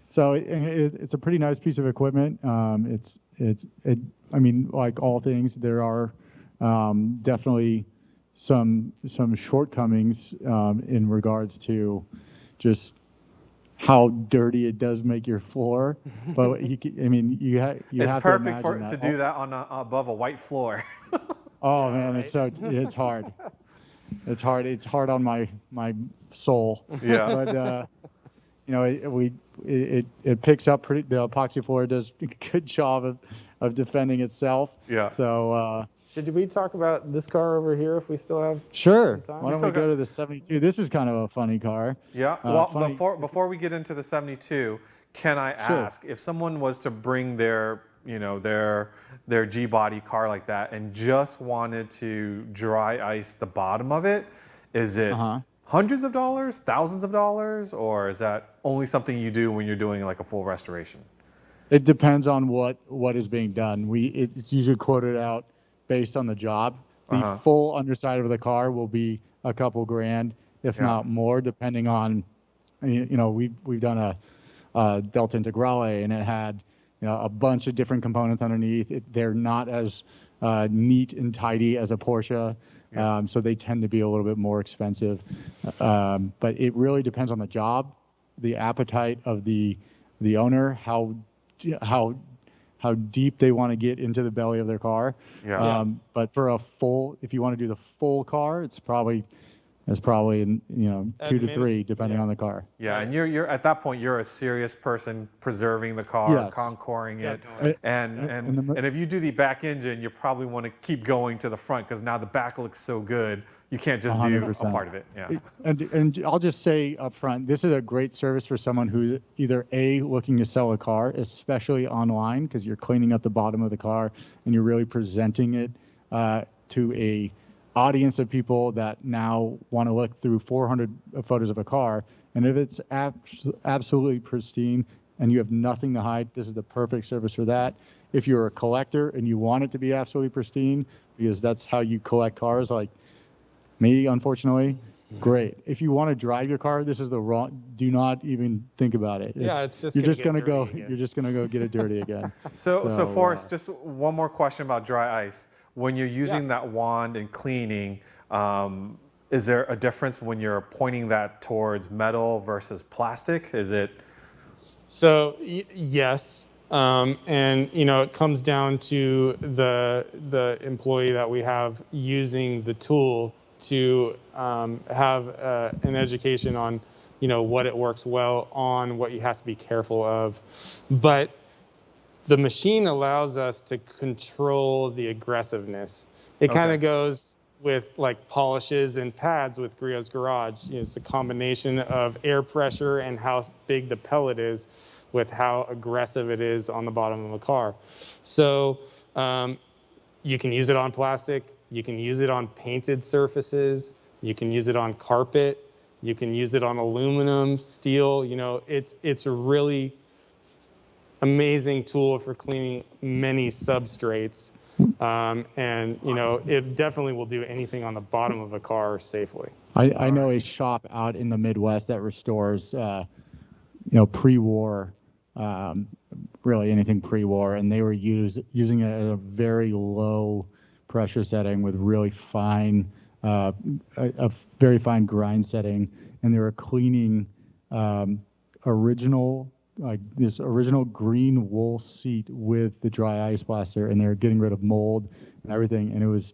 So it's a pretty nice piece of equipment. I mean, like all things, there are definitely some shortcomings in regards to just how dirty it does make your floor. But you have it's perfect to do that on above a white floor. Oh man, it's hard. It's hard. It's hard on my soul. Yeah. But it picks up pretty. The epoxy floor does a good job of defending itself. Yeah. So. Should we talk about this car over here if we still have Sure. some time? Why don't we go to the 72? This is kind of a funny car. Yeah. Well, before we get into the 72, can I ask if someone was to bring their G-body car like that and just wanted to dry ice the bottom of it, is it hundreds of dollars, thousands of dollars, or is that only something you do when you're doing like a full restoration? It depends on what is being done. It's usually quoted out based on the job. The full underside of the car will be a couple grand, if not more, depending on, we've done a Delta Integrale, and it had a bunch of different components underneath. They're not as neat and tidy as a Porsche, so they tend to be a little bit more expensive. But it really depends on the job, the appetite of the owner, how deep they want to get into the belly of their car. But for if you want to do the full car, it's probably 2 to 3 depending on the car. Yeah, and you're at that point you're a serious person preserving the car, concoring it, and if you do the back engine, you probably want to keep going to the front because now the back looks so good. You can't just 100%. Do a part of it. Yeah. And I'll just say up front, this is a great service for someone who's either looking to sell a car, especially online, because you're cleaning up the bottom of the car and you're really presenting it to a audience of people that now want to look through 400 photos of a car. And if it's absolutely pristine and you have nothing to hide, this is the perfect service for that. If you're a collector and you want it to be absolutely pristine, because that's how you collect cars, like me, unfortunately, great. If you want to drive your car, this is the wrong. Do not even think about it. You're just gonna go get it dirty again. So Forrest, just one more question about dry ice. When you're using that wand and cleaning, is there a difference when you're pointing that towards metal versus plastic? Is it? So yes, And it comes down to the employee that we have using the tool to have an education on what it works well on, what you have to be careful of. But the machine allows us to control the aggressiveness. It kind of goes with like polishes and pads with Griot's Garage. It's a combination of air pressure and how big the pellet is with how aggressive it is on the bottom of a car. So you can use it on plastic, you can use it on painted surfaces, you can use it on carpet, you can use it on aluminum, steel. It's a really amazing tool for cleaning many substrates. And it definitely will do anything on the bottom of a car safely. I know a shop out in the Midwest that restores, pre-war, really anything pre-war, and they were using it at a very low pressure setting with really fine, a very fine grind setting, and they were cleaning this original green wool seat with the dry ice blaster, and they were getting rid of mold and everything. And it was,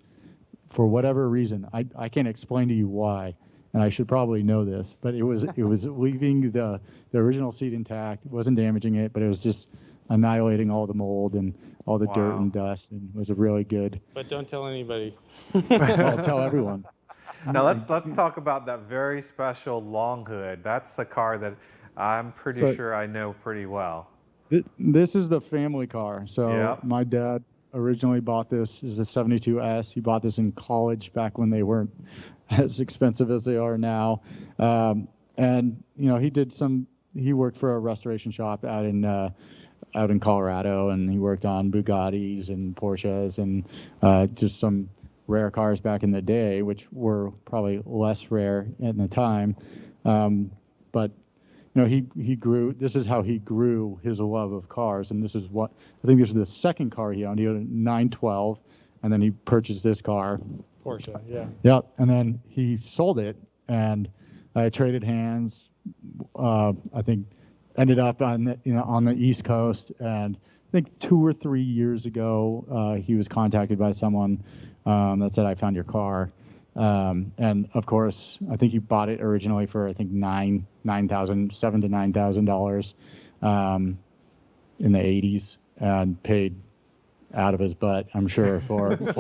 for whatever reason, I can't explain to you why, and I should probably know this, but it was leaving the original seat intact. It wasn't damaging it, but it was just annihilating all the mold and all the dirt and dust, and it was a really good. But don't tell anybody. I'll tell everyone. Now let's talk about that very special long hood. That's a car that I'm pretty sure I know pretty well. This is the family car. So Yep. My dad originally bought this as a 72S. He bought this in college back when they weren't as expensive as they are now. And he worked for a restoration shop out in Colorado, and he worked on Bugattis and Porsches and just some rare cars back in the day, which were probably less rare at the time. But he grew. This is how he grew his love of cars, and this is what I think. This is the second car he owned. He owned a 912, and then he purchased this car. Porsche, yeah. Yep, and then he sold it, and traded hands. I think ended up on the East Coast, and I think 2 or 3 years ago he was contacted by someone that said, "I found your car." And of course, I think he bought it originally for $7,000 to $9,000 in the 80s, and paid out of his butt, I'm sure, for the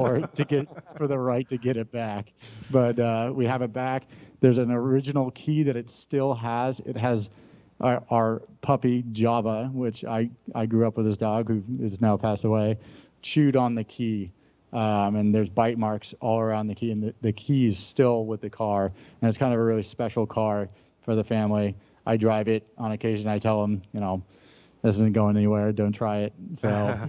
right to get it back. But we have it back. There's an original key that it still has. It has our puppy Java, which I grew up with this dog who is now passed away, chewed on the key. And there's bite marks all around the key, and the key is still with the car, and it's kind of a really special car for the family. I drive it on occasion. I tell them, this isn't going anywhere. Don't try it. So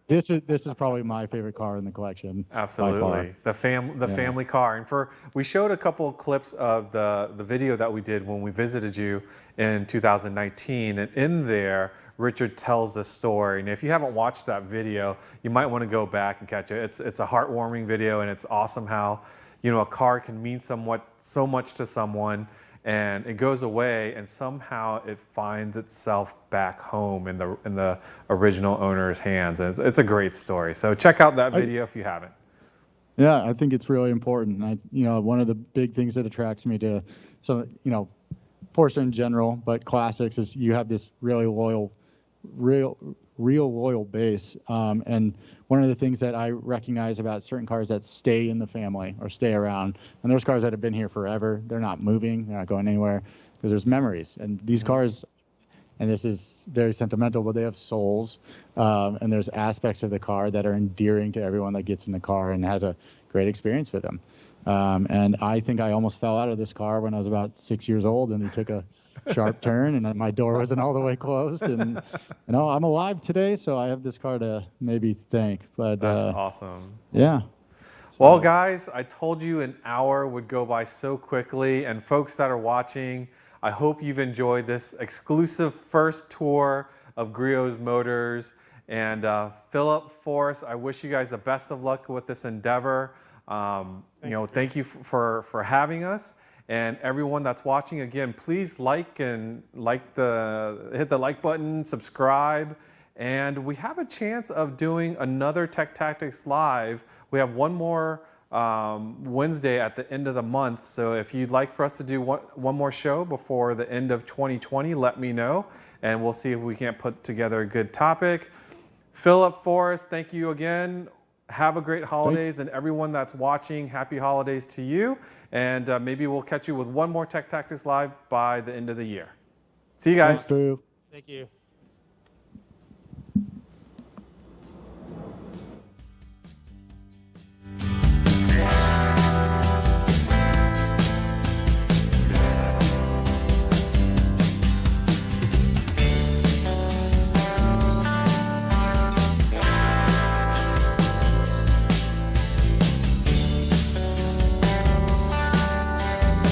this is probably my favorite car in the collection. Absolutely, the family car. And we showed a couple of clips of the video that we did when we visited you in 2019, and in there, Richard tells the story. And if you haven't watched that video, you might want to go back and catch it. It's a heartwarming video, and it's awesome how a car can mean so much to someone, and it goes away, and somehow it finds itself back home in the original owner's hands. And it's a great story. So check out that video if you haven't. Yeah, I think it's really important. One of the big things that attracts me to Porsche in general, but classics, is you have this really loyal, real loyal base. And one of the things that I recognize about certain cars that stay in the family or stay around, and there's cars that have been here forever, they're not moving, they're not going anywhere, because there's memories. And these cars, and this is very sentimental, but they have souls. And there's aspects of the car that are endearing to everyone that gets in the car and has a great experience with them. And I think I almost fell out of this car when I was about 6 years old, and he took a sharp turn, and my door wasn't all the way closed. And I'm alive today, so I have this car to maybe thank. But that's awesome. Yeah. Well, guys, I told you an hour would go by so quickly, and folks that are watching, I hope you've enjoyed this exclusive first tour of Griot's Motors. And Philip, Forrest, I wish you guys the best of luck with this endeavor. Thank you for having us. And everyone that's watching, again, please hit the like button, subscribe, And we have a chance of doing another Tech Tactics Live. We have one more Wednesday at the end of the month. So if you'd like for us to do one more show before the end of 2020, let me know. And we'll see if we can't put together a good topic. Philip, Forrest, thank you again. Have a great holidays. And everyone that's watching, happy holidays to you. And maybe we'll catch you with one more Tech Tactics Live by the end of the year. See you guys. Thanks, Drew. Thank you.